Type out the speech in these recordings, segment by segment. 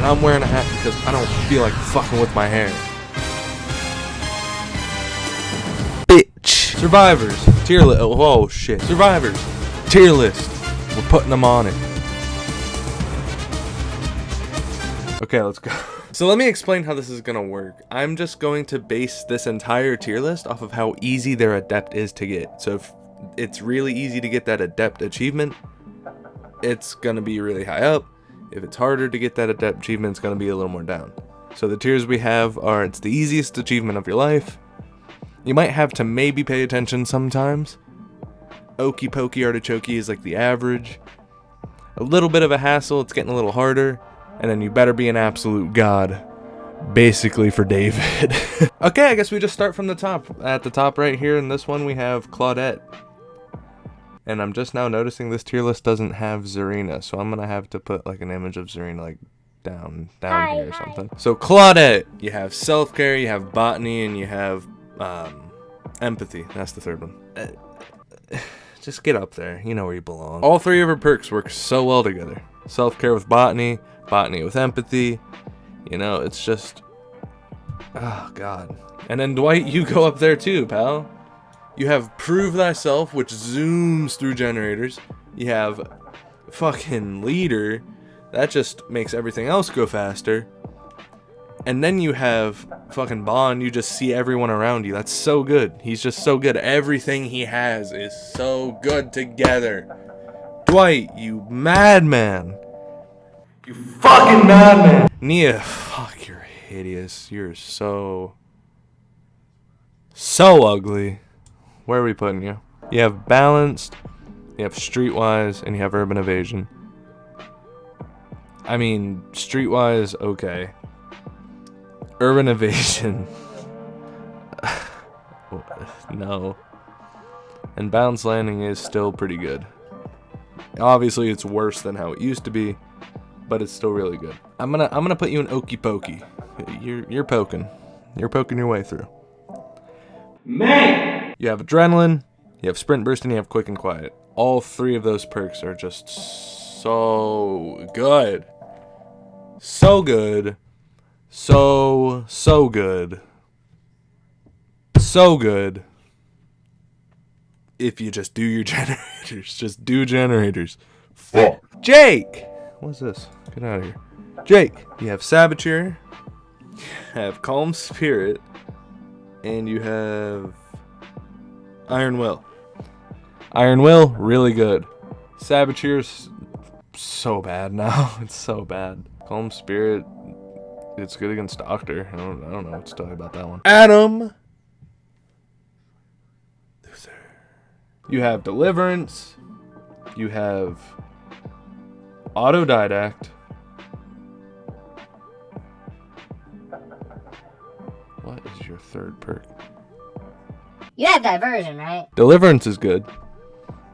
I'm wearing a hat because I don't feel like fucking with my hair. Bitch. Survivors. Tier list. Oh shit. Survivors. Tier list. We're putting them on it. Okay, let's go. So let me explain how this is gonna work. I'm just going to base this entire tier list off of how easy their Adept is to get. So if it's really easy to get that Adept achievement, it's gonna be really high up. If it's harder to get that Adept achievement, it's gonna be a little more down. So the tiers we have are, it's the easiest achievement of your life. You might have to maybe pay attention sometimes. Okey pokey artichoke is like the average. A little bit of a hassle, it's getting a little harder. And then you better be an absolute god. Basically for David. Okay, I guess we just start from the top. At the top right here in this one we have Claudette. And I'm just now noticing this tier list doesn't have ZARINA. So I'm gonna have to put like an image of ZARINA like down here or something. So Claudette, you have self-care, you have botany, and you have empathy. That's the third one. Just get up there. You know where you belong. All three of her perks work so well together. Self-care with botany, botany with empathy. You know, it's just... oh, God. And then, Dwight, you go up there too, pal. You have Prove Thyself, which zooms through generators. You have fucking Leader. That just makes everything else go faster. And then you have fucking Bond. You just see everyone around you. That's so good. He's just so good. Everything he has is so good together. Dwight, you madman. You fucking madman. Nia, fuck, you're hideous. You're so ugly. Where are we putting you? You have Balanced, you have Streetwise, and you have Urban Evasion. I mean, Streetwise, okay. Urban Evasion. No. And Balanced Landing is still pretty good. Obviously, it's worse than how it used to be, but it's still really good. I'm gonna put you in Okey Pokey. You're poking. You're poking your way through. Man! You have Adrenaline, you have Sprint Burst, and you have Quick and Quiet. All three of those perks are just so good. So good. So good. So good. If you just do your generators. Just do generators. Fuck. Jake! What's this? Get out of here. Jake, you have Saboteur, you have Calm Spirit, and you have Iron Will. Iron Will, really good. Saboteur's so bad now. It's so bad. Calm Spirit, it's good against Doctor. I don't know what to tell you about that one. Adam! You have Deliverance. You have Autodidact. What is your third perk? You have Diversion, right? Deliverance is good.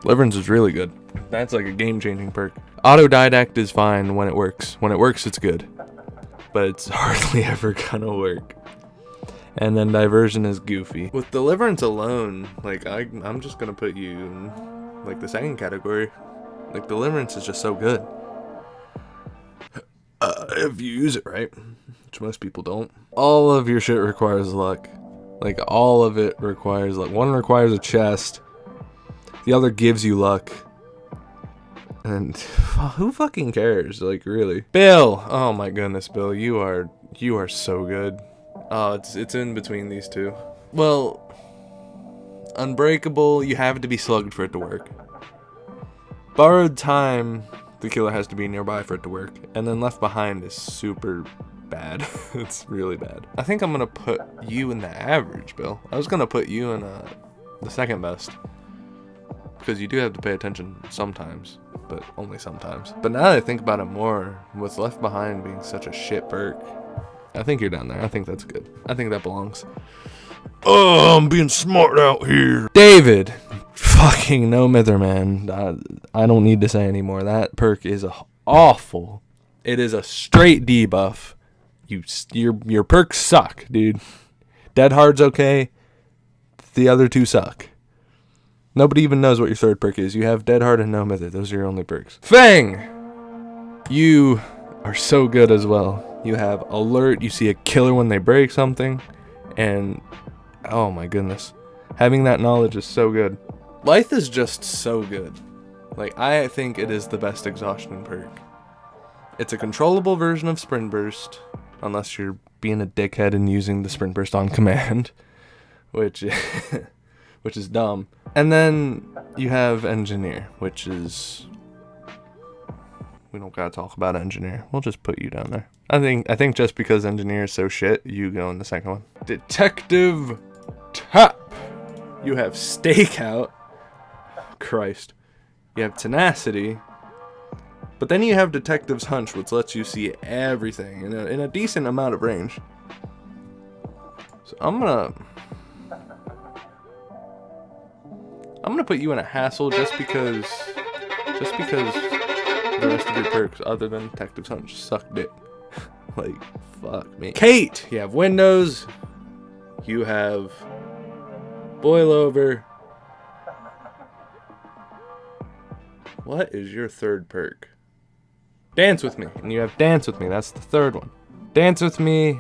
Deliverance is really good. That's like a game-changing perk. Autodidact is fine when it works. When it works, it's good. But it's hardly ever gonna work. And then Diversion is goofy. With Deliverance alone, like I'm just gonna put you in like the second category. Like Deliverance is just so good. If you use it right, which most people don't. All of your shit requires luck. Like all of it requires luck. One requires a chest. The other gives you luck. And who fucking cares? Like really. Bill! Oh my goodness, Bill, you are so good. Oh, it's in between these two. Well, Unbreakable, you have to be slugged for it to work. Borrowed Time, the killer has to be nearby for it to work. And then Left Behind is super bad. It's really bad. I think I'm gonna put you in the average, Bill. I was gonna put you in the second best. Because you do have to pay attention sometimes, but only sometimes. But now that I think about it more, with Left Behind being such a shit perk, I think you're down there. I think that's good. I think that belongs. Oh, I'm being smart out here. David. Fucking no mither, man. I don't need to say anymore. That perk is awful. It is a straight debuff. Your perks suck, dude. Dead Hard's okay. The other two suck. Nobody even knows what your third perk is. You have Dead Hard and No Mither. Those are your only perks. Fang! You are so good as well. You have alert, you see a killer when they break something, and oh my goodness, having that knowledge is so good. Life is just so good. Like, I think it is the best exhaustion perk. It's a controllable version of Sprint Burst, unless you're being a dickhead and using the Sprint Burst on command, which is dumb. And then you have Engineer, which is, we don't gotta talk about Engineer. We'll just put you down there. I think just because Engineer is so shit, you go in the second one. Detective Tap. You have Stakeout. Christ. You have Tenacity. But then you have Detective's Hunch, which lets you see everything in a decent amount of range. So I'm gonna put you in a hassle just because the rest of your perks other than Detective's Hunch suck dick. Like, fuck me. Kate! You have Windows. You have Boil Over. What is your third perk? Dance With Me. And you have Dance With Me. That's the third one. Dance With Me.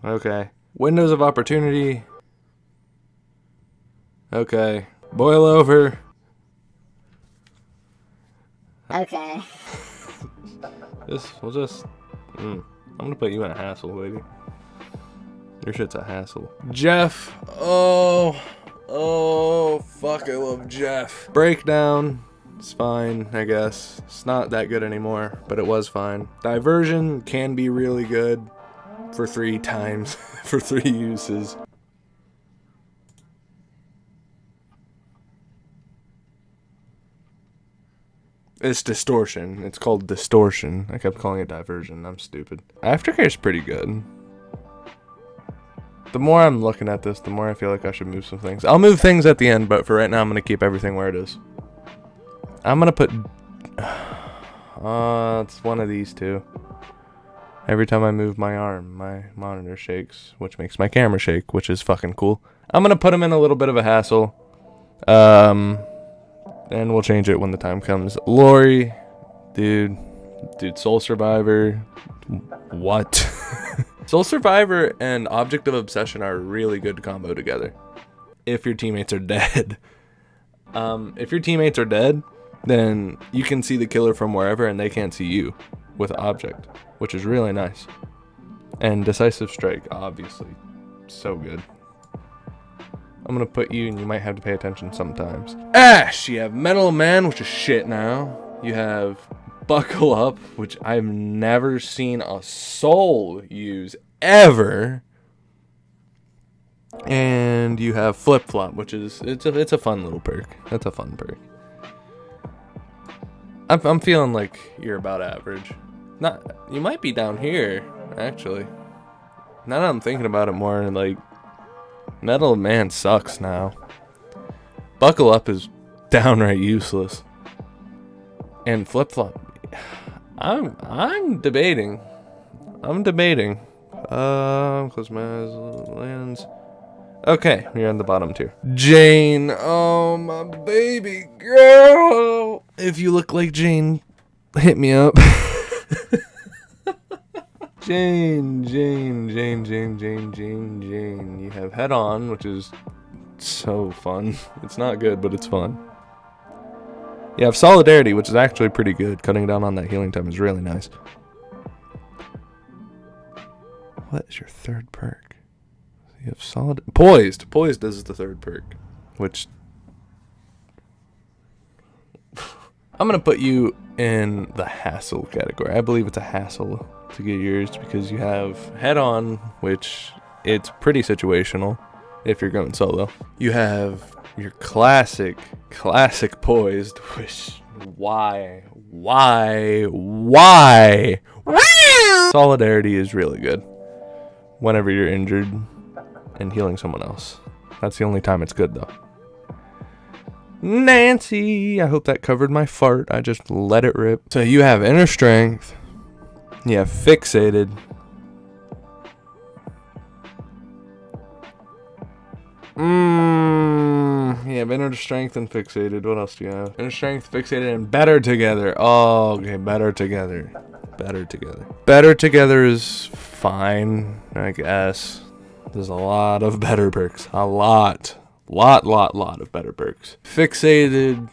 Okay. Windows of Opportunity. Okay. Boil Over. Okay. I'm gonna put you in a hassle, lady. Your shit's a hassle. Jeff. Oh, fuck, I love Jeff. Breakdown. It's fine, I guess. It's not that good anymore, but it was fine. Diversion can be really good for 3 times, for 3 uses. It's Distortion. It's called Distortion. I kept calling it Diversion. I'm stupid. Aftercare is pretty good. The more I'm looking at this, the more I feel like I should move some things. I'll move things at the end, but for right now, I'm going to keep everything where it is. I'm going to put... it's one of these two. Every time I move my arm, my monitor shakes, which makes my camera shake, which is fucking cool. I'm going to put them in a little bit of a hassle. And we'll change it when the time comes. Lori. Dude, Soul Survivor. What? Soul Survivor and Object of Obsession are a really good combo together. If your teammates are dead. If your teammates are dead, then you can see the killer from wherever and they can't see you with Object, which is really nice. And Decisive Strike, obviously. So good. I'm gonna put you, and you might have to pay attention sometimes. Ash! You have Metal Man, which is shit now. You have Buckle Up, which I've never seen a soul use ever. And you have Flip Flop, which is it's a fun little perk. That's a fun perk. I'm feeling like you're about average. You might be down here, actually. Now that I'm thinking about it more, like, Metal Man sucks now. Buckle Up is downright useless. And Flip Flop, I'm debating. Close my eyes, lands. Okay, you're on the bottom tier. Jane, oh my baby girl. If you look like Jane, hit me up. Jane. You have Head On, which is so fun. It's not good, but it's fun. You have Solidarity, which is actually pretty good. Cutting down on that healing time is really nice. What is your third perk? You have Poised. Poised is the third perk, which I'm going to put you in the hassle category. I believe it's a hassle to get yours because you have Head On, which it's pretty situational if you're going solo. You have your classic Poised, which why? Solidarity is really good whenever you're injured and healing someone else. That's the only time it's good though. Nancy, I hope that covered my fart. I just let it rip. So you have Inner Strength. You have Fixated. You have inner strength and fixated. What else do you have? Inner strength, fixated, and better together. Oh, okay, better together. Better together. Better together is fine, I guess. There's a lot of better perks. A lot of better perks. Fixated,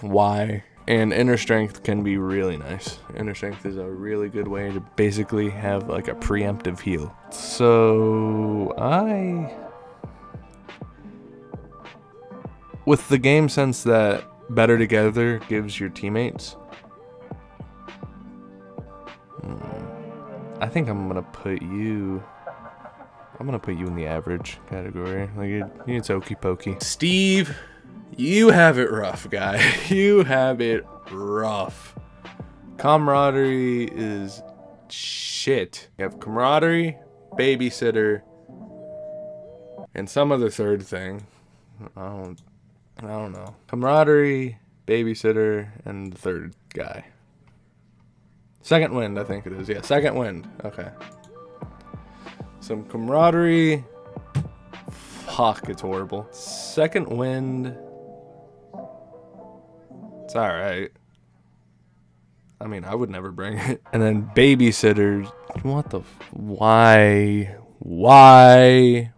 why? And inner strength can be really nice. Inner strength is a really good way to basically have like a preemptive heal. So with the game sense that better together gives your teammates, I think I'm gonna put you in the average category. Like it's okey pokey. Steve, you have it rough, guy. You have it rough. Camaraderie is shit. You have camaraderie, babysitter, and some other third thing. I don't know. Camaraderie, babysitter, and the third guy. Second wind, I think it is. Yeah, second wind. Okay. Some camaraderie. Fuck, it's horrible. Second wind. It's alright. I mean, I would never bring it. And then babysitter. What the why? Why?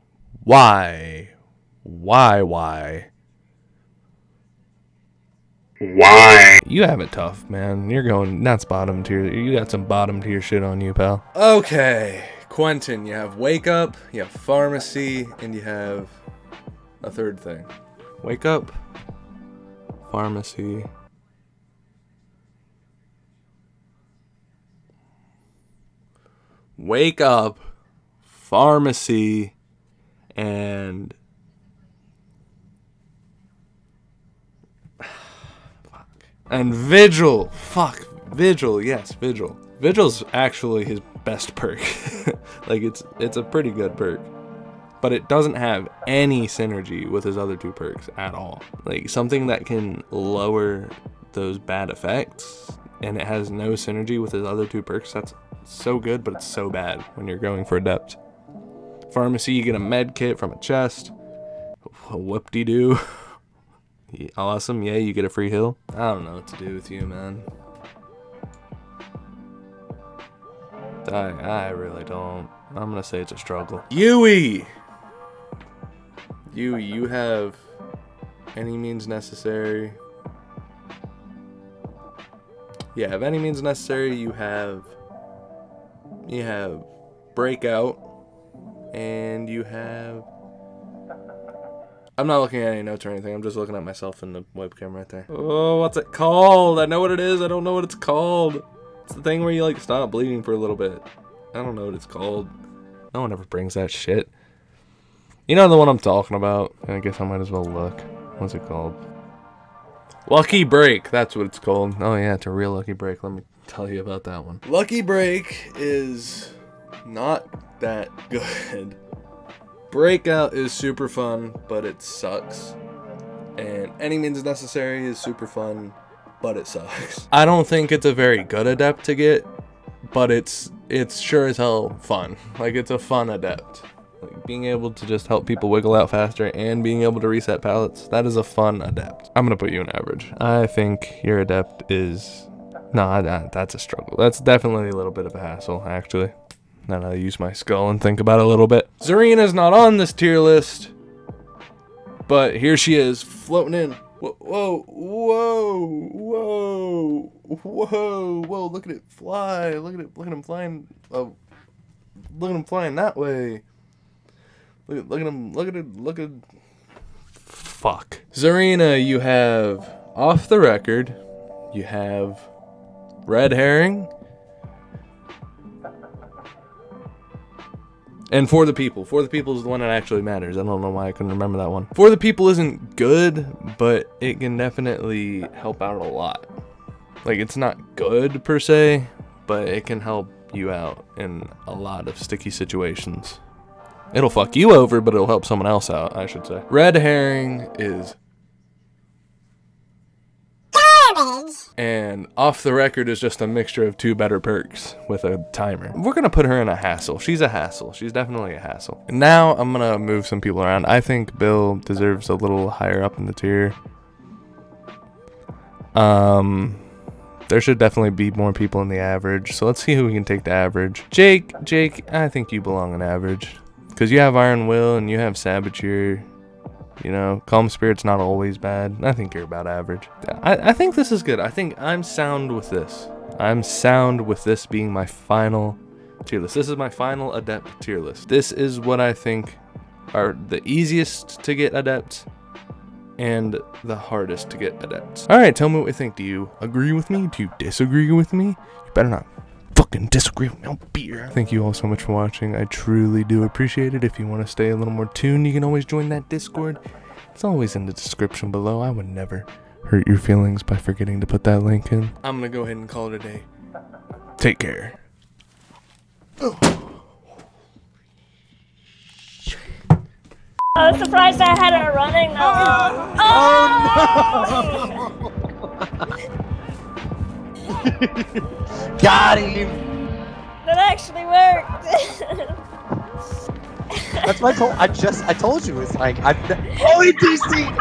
You have it tough, man. You're going, that's bottom tier. You got some bottom tier shit on you, pal. Okay, Quentin, you have wake up, you have pharmacy, and you have a third thing. Wake up, pharmacy. Wake up, pharmacy, and vigil. Fuck, vigil. Yes, vigil. Vigil's actually his best perk. Like it's a pretty good perk, but it doesn't have any synergy with his other two perks at all. Like something that can lower those bad effects, and it has no synergy with his other two perks. That's so good, but it's so bad when you're going for Adept. Pharmacy, you get a med kit from a chest. Whoop-de-doo. Awesome, yeah, you get a free heal. I don't know what to do with you, man. I really don't. I'm gonna say it's a struggle. Yui, you have any means necessary. Yeah, if any means necessary, you have breakout, and you have. I'm not looking at any notes or anything. I'm just looking at myself in the webcam right there. Oh, what's it called? I know what it is. I don't know what it's called. It's the thing where you like stop bleeding for a little bit. I don't know what it's called. No one ever brings that shit. You know the one I'm talking about? I guess I might as well look. What's it called? Lucky Break. That's what it's called. Oh yeah, it's a real lucky break. Let me tell you about that one. Lucky Break is not that good. Breakout is super fun, but it sucks. And any means necessary is super fun, but it sucks. I don't think it's a very good Adept to get, but it's sure as hell fun. Like, it's a fun Adept. Like, being able to just help people wiggle out faster and being able to reset pallets, that is a fun Adept. I'm gonna put you in average. I think your Adept is... Nah, that's a struggle. That's definitely a little bit of a hassle, actually. Now I use my skull and think about it a little bit. ZARINA's not on this tier list, but here she is, floating in. Whoa, whoa, whoa, whoa, whoa, look at it fly. Look at him flying. Oh, look at him flying that way. Look at it. Fuck. ZARINA, you have off the record, you have red herring, and For the People. For the People is the one that actually matters. I don't know why I couldn't remember that one. For the People isn't good, but it can definitely help out a lot. Like, it's not good per se, but it can help you out in a lot of sticky situations. It'll fuck you over, but it'll help someone else out, I should say. Red herring is... garbage! And off the record is just a mixture of 2 better perks with a timer. We're gonna put her in a hassle. She's a hassle. She's definitely a hassle. And now I'm gonna move some people around. I think Bill deserves a little higher up in the tier. There should definitely be more people in the average. So let's see who we can take to average. Jake, I think you belong in average. Because you have Iron Will and you have Saboteur. You know, Calm Spirit's not always bad. I think you're about average. I think this is good. I think I'm sound with this. I'm sound with this being my final tier list. This is my final Adept tier list. This is what I think are the easiest to get Adepts and the hardest to get Adepts. Alright, tell me what you think. Do you agree with me? Do you disagree with me? You better not fucking disagree with me. I'll beat your ass. Thank you all so much for watching. I truly do appreciate it. If you want to stay a little more tuned, you can always join that Discord. It's always in the description below. I would never hurt your feelings by forgetting to put that link in. I'm gonna go ahead and call it a day. Take care. I was surprised I had her running though. Oh! Got him! That actually worked. That's what I told you, it's like, oh, he DC'd!